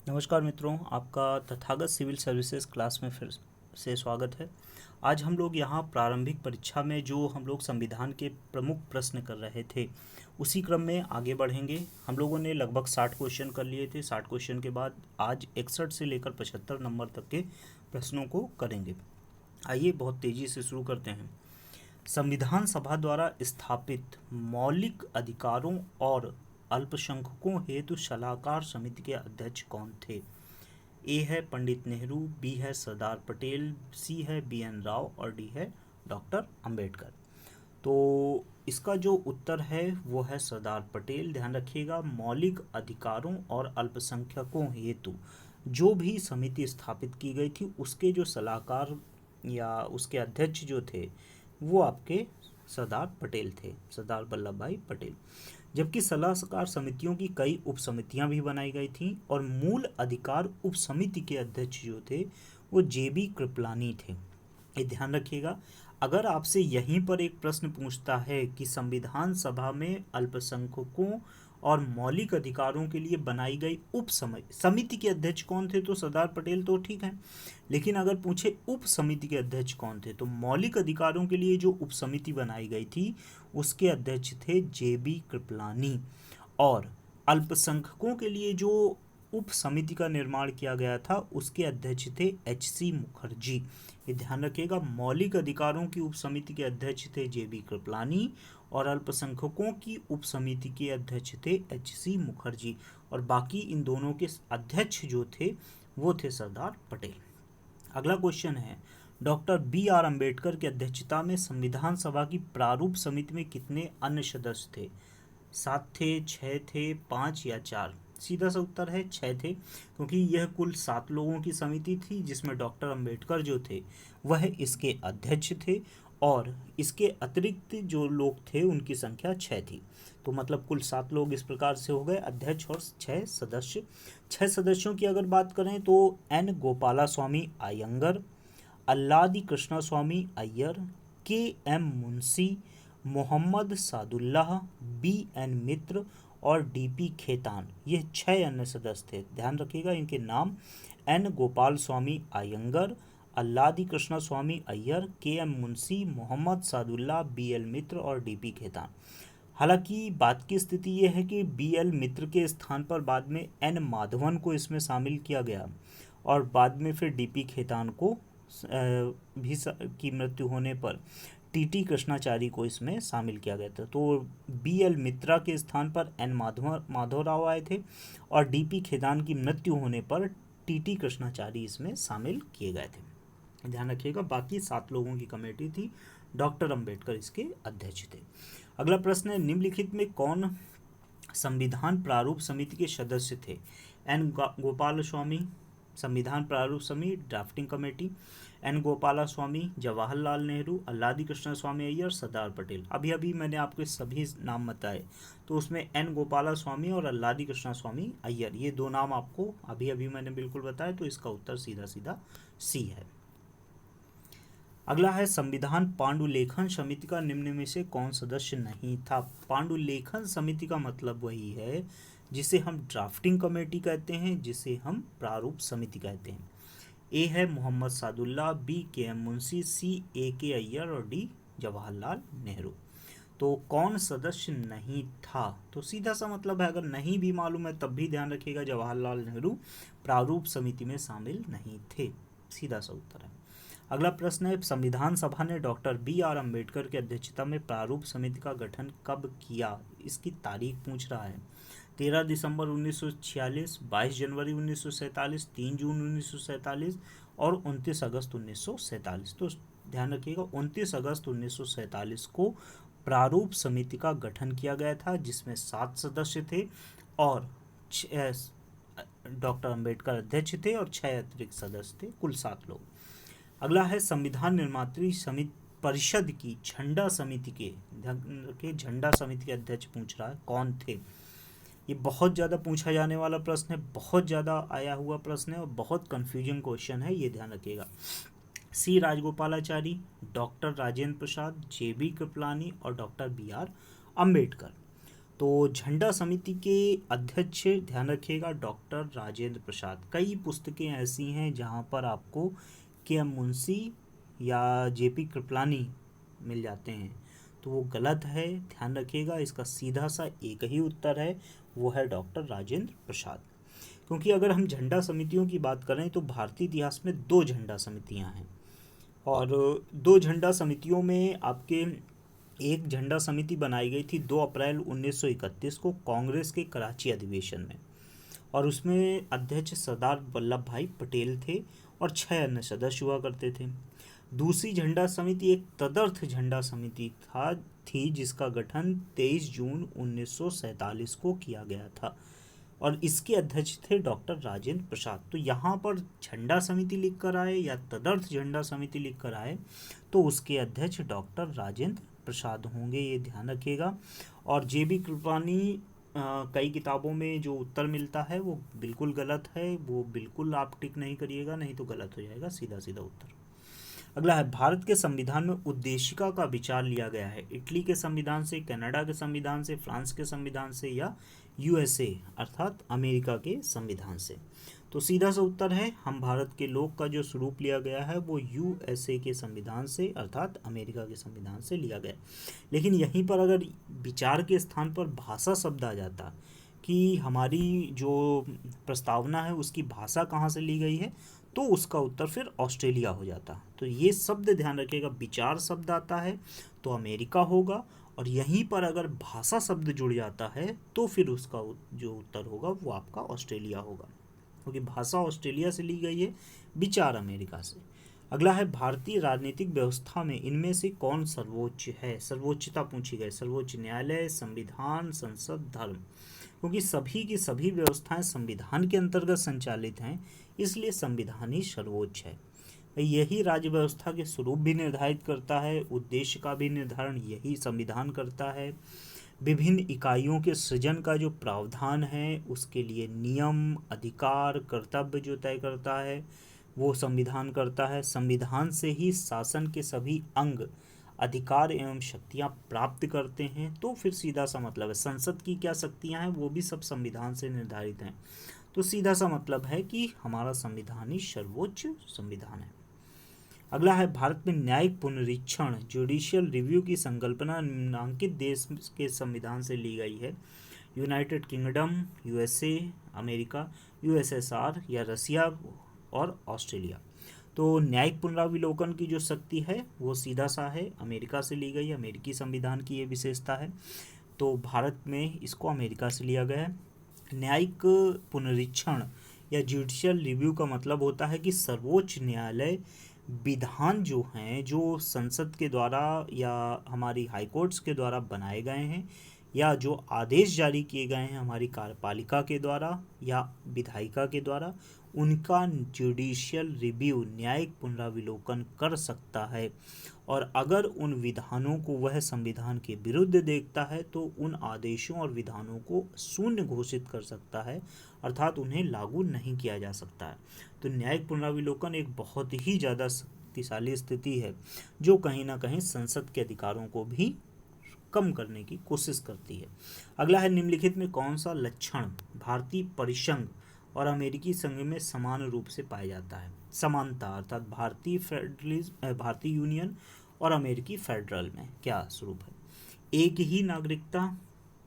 नमस्कार मित्रों, आपका तथागत सिविल सर्विसेज क्लास में फिर से स्वागत है। आज हम लोग यहाँ प्रारंभिक परीक्षा में जो हम लोग संविधान के प्रमुख प्रश्न कर रहे थे उसी क्रम में आगे बढ़ेंगे। हम लोगों ने लगभग 60 क्वेश्चन कर लिए थे। 60 क्वेश्चन के बाद आज 61 से लेकर 75 नंबर तक के प्रश्नों को करेंगे। आइए बहुत तेज़ी से शुरू करते हैं। संविधान सभा द्वारा स्थापित मौलिक अधिकारों और अल्पसंख्यकों हेतु सलाहकार समिति के अध्यक्ष कौन थे? ए है पंडित नेहरू, बी है सरदार पटेल, सी है बी.एन. राव और डी है डॉक्टर अंबेडकर। तो इसका जो उत्तर है वो है सरदार पटेल। ध्यान रखिएगा, मौलिक अधिकारों और अल्पसंख्यकों हेतु जो भी समिति स्थापित की गई थी उसके जो सलाहकार या उसके अध्यक्ष जो थे वो आपके सरदार पटेल थे, सरदार वल्लभ भाई पटेल। जबकि सलाहकार समितियों की कई उप समितियां भी बनाई गई थीं और मूल अधिकार उप समिति के अध्यक्ष जो थे वो जे.बी. कृपलानी थे। ये ध्यान रखिएगा, अगर आपसे यहीं पर एक प्रश्न पूछता है कि संविधान सभा में अल्पसंख्यकों और मौलिक अधिकारों के लिए बनाई गई उप समिति के अध्यक्ष कौन थे, तो सरदार पटेल तो ठीक है, लेकिन अगर पूछे उप समिति के अध्यक्ष कौन थे तो मौलिक अधिकारों के लिए जो उप समिति बनाई गई थी उसके अध्यक्ष थे जे.बी. कृपलानी, और अल्पसंख्यकों के लिए जो उप समिति का निर्माण किया गया था उसके अध्यक्ष थे एच.सी. मुखर्जी। ये ध्यान रखिएगा, मौलिक अधिकारों की उप समिति के अध्यक्ष थे जे.बी. कृपलानी और अल्पसंख्यकों की उप समिति के अध्यक्ष थे एच.सी. मुखर्जी, और बाकी इन दोनों के अध्यक्ष जो थे वो थे सरदार पटेल। अगला क्वेश्चन है, डॉक्टर बी.आर. अंबेडकर की अध्यक्षता में संविधान सभा की प्रारूप समिति में कितने अन्य सदस्य थे? 7 थे, 6 थे, 5 या 4? सीधा सा उत्तर है 6 थे, क्योंकि यह कुल 7 लोगों की समिति थी जिसमें डॉक्टर अंबेडकर जो थे वह इसके अध्यक्ष थे और इसके अतिरिक्त जो लोग थे उनकी संख्या 6 थी। तो मतलब कुल 7 लोग इस प्रकार से हो गए, अध्यक्ष और 6 सदस्य। 6 सदस्यों की अगर बात करें तो एन गोपाला स्वामी अयंगर, अल्लादी कृष्णा स्वामी अय्यर, के एम मुंशी, मोहम्मद सादुल्लाह, बी.एन. मित्र और डी.पी. खेतान, ये 6 अन्य सदस्य थे। ध्यान रखिएगा, इनके नाम एन गोपाल स्वामी अयंगर, अल्लादी कृष्णा स्वामी अय्यर, के एम मुंशी, मोहम्मद सादुल्लाह, बी.एल. मित्र और डी.पी. खेतान। हालांकि बात की स्थिति यह है कि बी.एल. मित्र के स्थान पर बाद में एन माधवन को इसमें शामिल किया गया और बाद में फिर डी.पी. खेतान को भी की मृत्यु होने पर टी.टी. कृष्णाचारी को इसमें शामिल किया गया था। तो बी.एल. मित्रा के स्थान पर एन माधवराव आए थे और डी.पी. खेतान की मृत्यु होने पर टी.टी. कृष्णाचारी इसमें शामिल किए गए थे। ध्यान रखिएगा, बाकी 7 लोगों की कमेटी थी, डॉक्टर अंबेडकर इसके अध्यक्ष थे। अगला प्रश्न है, निम्नलिखित में कौन संविधान प्रारूप समिति के सदस्य थे? एन गोपाल स्वामी, संविधान प्रारूप समिति ड्राफ्टिंग कमेटी, एन गोपाला स्वामी, जवाहरलाल नेहरू, अल्लादी कृष्ण स्वामी अय्यर, सरदार पटेल। अभी अभी मैंने आपके सभी नाम बताए, तो उसमें एन गोपाला स्वामी और अल्लादी कृष्ण स्वामी अय्यर, ये 2 नाम आपको अभी अभी मैंने बिल्कुल बताया, तो इसका उत्तर सीधा सीधा सी है। अगला है, संविधान पांडुलेखन समिति का निम्न में से कौन सदस्य नहीं था? पांडुलेखन समिति का मतलब वही है जिसे हम ड्राफ्टिंग कमेटी कहते हैं, जिसे हम प्रारूप समिति कहते हैं। ए है मोहम्मद सादुल्लाह, बी के एम मुंशी, सी ए के अय्यर और डी जवाहरलाल नेहरू। तो कौन सदस्य नहीं था, तो सीधा सा मतलब है, अगर नहीं भी मालूम है तब भी ध्यान रखिएगा, जवाहरलाल नेहरू प्रारूप समिति में शामिल नहीं थे। सीधा सा उत्तर है। अगला प्रश्न है, संविधान सभा ने डॉक्टर बी.आर. अंबेडकर की अध्यक्षता में प्रारूप समिति का गठन कब किया? इसकी तारीख पूछ रहा है। 13 दिसंबर 1946, 22 जनवरी 1947, 3 जून 1947 और 29 अगस्त 1947। तो ध्यान रखिएगा, 29 अगस्त 1947 को प्रारूप समिति का गठन किया गया था जिसमें 7 सदस्य थे और डॉक्टर अंबेडकर अध्यक्ष थे और 6 अतिरिक्त सदस्य थे, कुल 7 लोग। अगला है, संविधान निर्मात्री समिति परिषद की झंडा समिति के झंडा समिति के अध्यक्ष पूछ रहा है कौन थे? ये बहुत ज़्यादा पूछा जाने वाला प्रश्न है, बहुत ज़्यादा आया हुआ प्रश्न है और बहुत कन्फ्यूजन क्वेश्चन है, ये ध्यान रखिएगा। सी राजगोपालाचारी, डॉक्टर राजेंद्र प्रसाद, जे.बी. कृपलानी और डॉक्टर बी.आर. अंबेडकर। तो झंडा समिति के अध्यक्ष ध्यान रखिएगा डॉक्टर राजेंद्र प्रसाद। कई पुस्तकें ऐसी हैं जहाँ पर आपको के एम मुंशी या जेपी कृपलानी मिल जाते हैं, तो वो गलत है, ध्यान रखिएगा। इसका सीधा सा एक ही उत्तर है, वो है डॉक्टर राजेंद्र प्रसाद। क्योंकि अगर हम झंडा समितियों की बात करें तो भारतीय इतिहास में 2 झंडा समितियां हैं, और 2 झंडा समितियों में आपके एक झंडा समिति बनाई गई थी 2 अप्रैल 1931 को कांग्रेस के कराची अधिवेशन में, और उसमें अध्यक्ष सरदार वल्लभ भाई पटेल थे और 6 अन्य सदस्य हुआ करते थे। दूसरी झंडा समिति एक तदर्थ झंडा समिति थी जिसका गठन 23 जून 1947 को किया गया था, और इसके अध्यक्ष थे डॉक्टर राजेंद्र प्रसाद। तो यहाँ पर झंडा समिति लिख कर आए या तदर्थ झंडा समिति लिख कर आए तो उसके अध्यक्ष डॉक्टर राजेंद्र प्रसाद होंगे, ये ध्यान रखिएगा। और जेबी कृपलानी कई किताबों में जो उत्तर मिलता है वो बिल्कुल गलत है, वो बिल्कुल आप टिक नहीं करिएगा, नहीं तो गलत हो जाएगा सीधा सीधा उत्तर। अगला है, भारत के संविधान में उद्देशिका का विचार लिया गया है इटली के संविधान से, कनाडा के संविधान से, फ्रांस के संविधान से या यूएसए अर्थात अमेरिका के संविधान से। तो सीधा सा उत्तर है, हम भारत के लोक का जो स्वरूप लिया गया है वो यूएसए के संविधान से अर्थात अमेरिका के संविधान से लिया गया। लेकिन यहीं पर अगर विचार के स्थान पर भाषा शब्द आ जाता कि हमारी जो प्रस्तावना है उसकी भाषा कहाँ से ली गई है, तो उसका उत्तर फिर ऑस्ट्रेलिया हो जाता। तो ये शब्द ध्यान रखिएगा, विचार शब्द आता है तो अमेरिका होगा, और यहीं पर अगर भाषा शब्द जुड़ जाता है तो फिर उसका जो उत्तर होगा वो आपका ऑस्ट्रेलिया होगा, क्योंकि भाषा ऑस्ट्रेलिया से ली गई है, विचार अमेरिका से। अगला है, भारतीय राजनीतिक व्यवस्था में इनमें से कौन सर्वोच्च है? सर्वोच्चता पूछी गई, सर्वोच्च न्यायालय, संविधान, संसद, धर्म। क्योंकि सभी की सभी व्यवस्थाएं संविधान के अंतर्गत संचालित हैं, इसलिए संविधान ही सर्वोच्च है। यही राज्य व्यवस्था के स्वरूप भी निर्धारित करता है, उद्देश्य का भी निर्धारण यही संविधान करता है। विभिन्न इकाइयों के सृजन का जो प्रावधान है उसके लिए नियम, अधिकार, कर्तव्य जो तय करता है वो संविधान करता है। संविधान से ही शासन के सभी अंग अधिकार एवं शक्तियां प्राप्त करते हैं। तो फिर सीधा सा मतलब है, संसद की क्या शक्तियां हैं वो भी सब संविधान से निर्धारित हैं। तो सीधा सा मतलब है कि हमारा संविधान ही सर्वोच्च संविधान है। अगला है, भारत में न्यायिक पुनरीक्षण जुडिशियल रिव्यू की संकल्पना निम्नांकित देश के संविधान से ली गई है? United kingdom, USA, America, USSR या रसिया और ऑस्ट्रेलिया। तो न्यायिक पुनराविलोकन की जो शक्ति है वो सीधा सा है, अमेरिका से ली गई है, अमेरिकी संविधान की ये विशेषता है। तो भारत में इसको अमेरिका से लिया गया है। न्यायिक पुनरीक्षण या जुडिशियल रिव्यू का मतलब होता है कि सर्वोच्च न्यायालय विधान जो हैं, जो संसद के द्वारा या हमारी हाई कोर्ट्स के द्वारा बनाए गए हैं या जो आदेश जारी किए गए हैं हमारी कार्यपालिका के द्वारा या विधायिका के द्वारा, उनका जुडिशियल रिव्यू न्यायिक पुनराविलोकन कर सकता है। और अगर उन विधानों को वह संविधान के विरुद्ध देखता है तो उन आदेशों और विधानों को शून्य घोषित कर सकता है, अर्थात उन्हें लागू नहीं किया जा सकता है। तो न्यायिक पुनराविलोकन एक बहुत ही ज़्यादा शक्तिशाली स्थिति है जो कहीं ना कहीं संसद के अधिकारों को भी कम करने की कोशिश करती है। अगला है, निम्नलिखित में कौन सा लक्षण भारतीय परिसंघ और अमेरिकी संघ में समान रूप से पाया जाता है? समानता, अर्थात भारतीय फेडरलिज्म, भारतीय यूनियन और अमेरिकी फेडरल में क्या स्वरूप है? एक ही नागरिकता,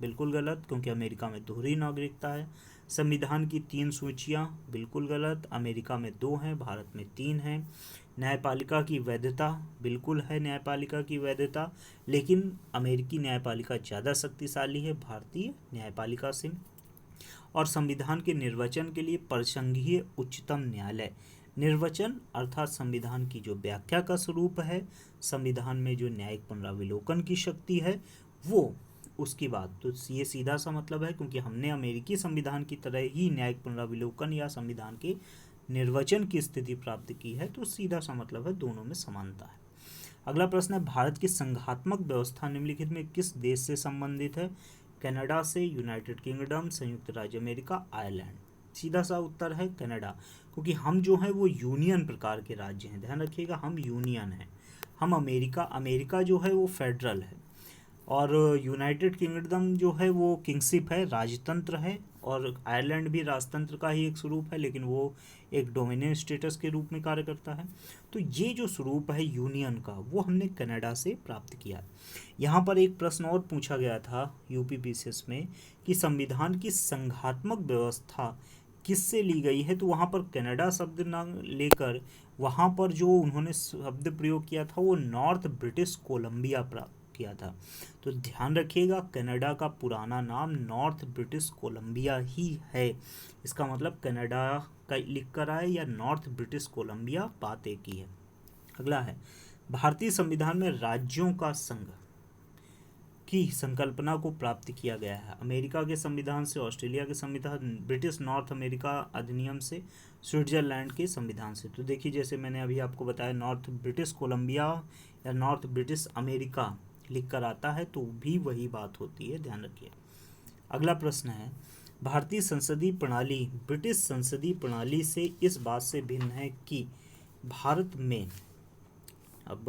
बिल्कुल गलत, क्योंकि अमेरिका में दोहरी नागरिकता है। संविधान की 3 सूचियाँ, बिल्कुल गलत, अमेरिका में 2 हैं, भारत में 3 हैं। न्यायपालिका की वैधता, बिल्कुल है न्यायपालिका की वैधता, लेकिन अमेरिकी न्यायपालिका ज़्यादा शक्तिशाली है भारतीय न्यायपालिका से। और संविधान के निर्वचन के लिए परिसंघीय उच्चतम न्यायालय, निर्वचन अर्थात संविधान की जो व्याख्या का स्वरूप है, संविधान में जो न्यायिक पुनराविलोकन की शक्ति है वो उसकी बात। तो ये सीधा सा मतलब है, क्योंकि हमने अमेरिकी संविधान की तरह ही न्यायिक पुनराविलोकन या संविधान के निर्वचन की स्थिति प्राप्त की है, तो सीधा सा मतलब है दोनों में समानता है। अगला प्रश्न है, भारत की संघात्मक व्यवस्था निम्नलिखित में किस देश से संबंधित है? कनाडा से, यूनाइटेड किंगडम, संयुक्त राज्य अमेरिका, आयरलैंड। सीधा सा उत्तर है कनाडा, क्योंकि हम जो हैं वो यूनियन प्रकार के राज्य हैं, ध्यान रखिएगा हम यूनियन हैं। हम अमेरिका जो है वो फेडरल है। और यूनाइटेड किंगडम जो है वो किंगशिप है, राजतंत्र है, और आयरलैंड भी राजतंत्र का ही एक स्वरूप है, लेकिन वो एक डोमिनेंट स्टेटस के रूप में कार्य करता है। तो ये जो स्वरूप है यूनियन का वो हमने कनाडा से प्राप्त किया। यहाँ पर एक प्रश्न और पूछा गया था यूपीपीसीएस में कि संविधान की संघात्मक व्यवस्था किससे ली गई है, तो वहाँ पर कनाडा शब्द न लेकर वहाँ पर जो उन्होंने शब्द प्रयोग किया था वो नॉर्थ ब्रिटिश कोलंबिया प्राप्त किया था। तो ध्यान रखिएगा, कनाडा का पुराना नाम नॉर्थ ब्रिटिश कोलंबिया ही है। इसका मतलब कनाडा का लिख कर आए या नॉर्थ ब्रिटिश कोलंबिया, बात एक ही है। अगला है, भारतीय संविधान में राज्यों का संघ की संकल्पना को प्राप्त किया गया है। अमेरिका के संविधान से, ऑस्ट्रेलिया के संविधान, ब्रिटिश नॉर्थ अमेरिका अधिनियम से, स्विट्जरलैंड के संविधान से। तो देखिए, जैसे मैंने अभी आपको बताया, नॉर्थ ब्रिटिश कोलंबिया या नॉर्थ ब्रिटिश अमेरिका लिख कर आता है तो भी वही बात होती है, ध्यान रखिए। अगला प्रश्न है, भारतीय संसदीय प्रणाली ब्रिटिश संसदीय प्रणाली से इस बात से भिन्न है कि भारत में, अब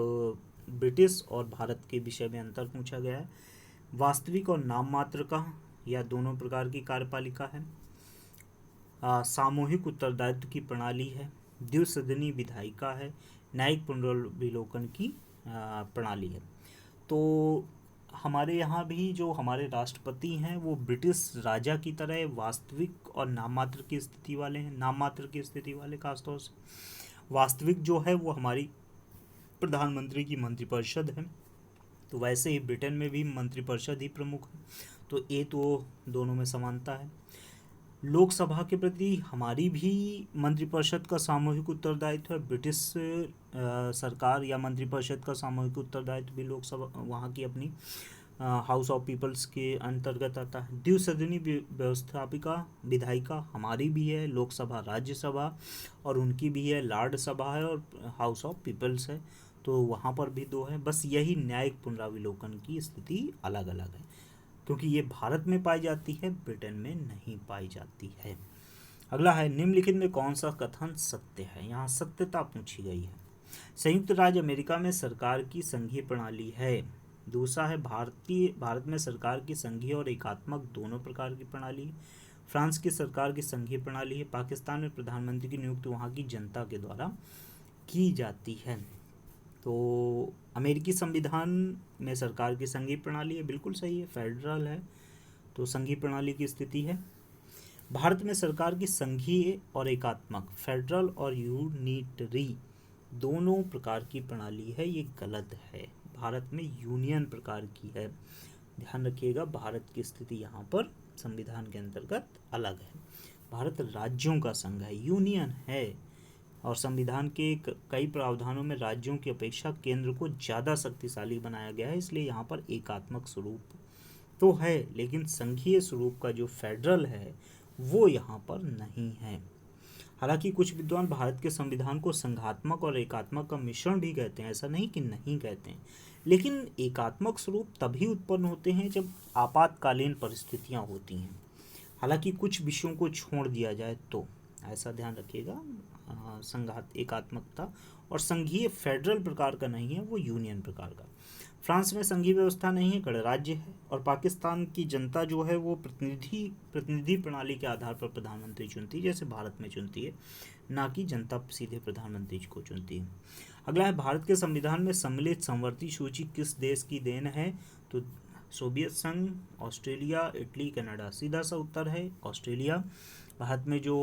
ब्रिटिश और भारत के विषय में अंतर पूछा गया है, वास्तविक और नाम मात्र का या दोनों प्रकार की कार्यपालिका है, सामूहिक उत्तरदायित्व की प्रणाली है, द्विसदनीय विधायिका है, न्यायिक पुनर्विलोकन की प्रणाली है। तो हमारे यहाँ भी जो हमारे राष्ट्रपति हैं वो ब्रिटिश राजा की तरह वास्तविक और नाम मात्र की स्थिति वाले हैं, नाम मात्र की स्थिति वाले खासतौर से। वास्तविक जो है वो हमारी प्रधानमंत्री की मंत्रिपरिषद है, तो वैसे ही ब्रिटेन में भी मंत्रिपरिषद ही प्रमुख है, तो ये तो दोनों में समानता है। लोकसभा के प्रति हमारी भी मंत्रिपरिषद का सामूहिक उत्तरदायित्व है, ब्रिटिश सरकार या मंत्रिपरिषद का सामूहिक उत्तरदायित्व भी लोकसभा वहाँ की अपनी हाउस ऑफ पीपल्स के अंतर्गत आता है। द्विसदनीय व्यवस्थापिका विधायिका हमारी भी है, लोकसभा राज्यसभा, और उनकी भी है, लॉर्ड सभा है और हाउस ऑफ पीपल्स है, तो वहाँ पर भी दो है। बस यही न्यायिक पुनराविलोकन की स्थिति अलग अलग है, क्योंकि ये भारत में पाई जाती है, ब्रिटेन में नहीं पाई जाती है। अगला है, निम्नलिखित में कौन सा कथन सत्य है। यहाँ सत्यता पूछी गई है। संयुक्त राज्य अमेरिका में सरकार की संघीय प्रणाली है। दूसरा है, भारत में सरकार की संघीय और एकात्मक दोनों प्रकार की प्रणाली है। फ्रांस की सरकार की संघीय प्रणाली है। पाकिस्तान में प्रधानमंत्री की नियुक्ति वहाँ की जनता के द्वारा की जाती है। तो अमेरिकी संविधान में सरकार की संघीय प्रणाली है, बिल्कुल सही है, फेडरल है, तो संघीय प्रणाली की स्थिति है। भारत में सरकार की संघीय और एकात्मक, फेडरल और यूनिटरी दोनों प्रकार की प्रणाली है, ये गलत है। भारत में यूनियन प्रकार की है, ध्यान रखिएगा। भारत की स्थिति यहाँ पर संविधान के अंतर्गत अलग है। भारत राज्यों का संघ है, यूनियन है, और संविधान के कई प्रावधानों में राज्यों की अपेक्षा केंद्र को ज़्यादा शक्तिशाली बनाया गया है, इसलिए यहाँ पर एकात्मक स्वरूप तो है, लेकिन संघीय स्वरूप का जो फेडरल है वो यहाँ पर नहीं है। हालांकि कुछ विद्वान भारत के संविधान को संघात्मक और एकात्मक का मिश्रण भी कहते हैं, ऐसा नहीं कि नहीं कहते हैं, लेकिन एकात्मक स्वरूप तभी उत्पन्न होते हैं जब आपातकालीन परिस्थितियाँ होती हैं। हालांकि कुछ विषयों को छोड़ दिया जाए तो, ऐसा ध्यान रखिएगा। संघात एकात्मकता और संघीय फेडरल प्रकार का नहीं है, वो यूनियन प्रकार का। फ्रांस में संघीय व्यवस्था नहीं है, गणराज्य है, और पाकिस्तान की जनता जो है वो प्रतिनिधि प्रणाली के आधार पर प्रधानमंत्री चुनती है, जैसे भारत में चुनती है, ना कि जनता सीधे प्रधानमंत्री को चुनती है। अगला है, भारत के संविधान में सम्मिलित समवर्ती सूची किस देश की देन है। तो सोवियत संघ, ऑस्ट्रेलिया, इटली, कनाडा। सीधा सा उत्तर है ऑस्ट्रेलिया। भारत में जो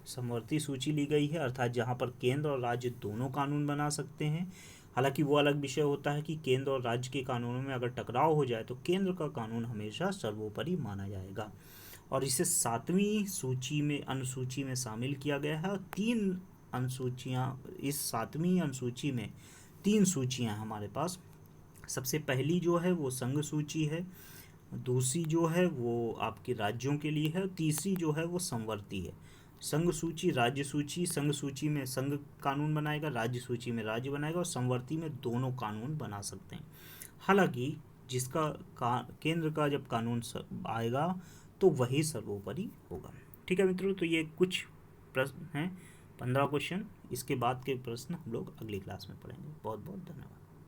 समवर्ती सूची ली गई है, अर्थात जहाँ पर केंद्र और राज्य दोनों कानून बना सकते हैं। हालांकि वो अलग विषय होता है कि केंद्र और राज्य के कानूनों में अगर टकराव हो जाए तो केंद्र का कानून हमेशा सर्वोपरि माना जाएगा, और इसे 7वीं सूची में, अनुसूची में शामिल किया गया है। 3 अनुसूचियाँ, इस 7वीं अनुसूची में 3 सूचियाँ हमारे पास। सबसे पहली जो है वो संघ सूची है, दूसरी जो है वो आपके राज्यों के लिए है, तीसरी जो है वो संवर्ती है। संघ सूची, राज्य सूची, संघ सूची में संघ कानून बनाएगा, राज्य सूची में राज्य बनाएगा, और संवर्ती में दोनों कानून बना सकते हैं। हालांकि जिसका केंद्र का जब कानून आएगा तो वही सर्वोपरि होगा। ठीक है मित्रों, तो ये कुछ प्रश्न हैं, 15 क्वेश्चन। इसके बाद के प्रश्न हम लोग अगली क्लास में पढ़ेंगे। बहुत बहुत धन्यवाद।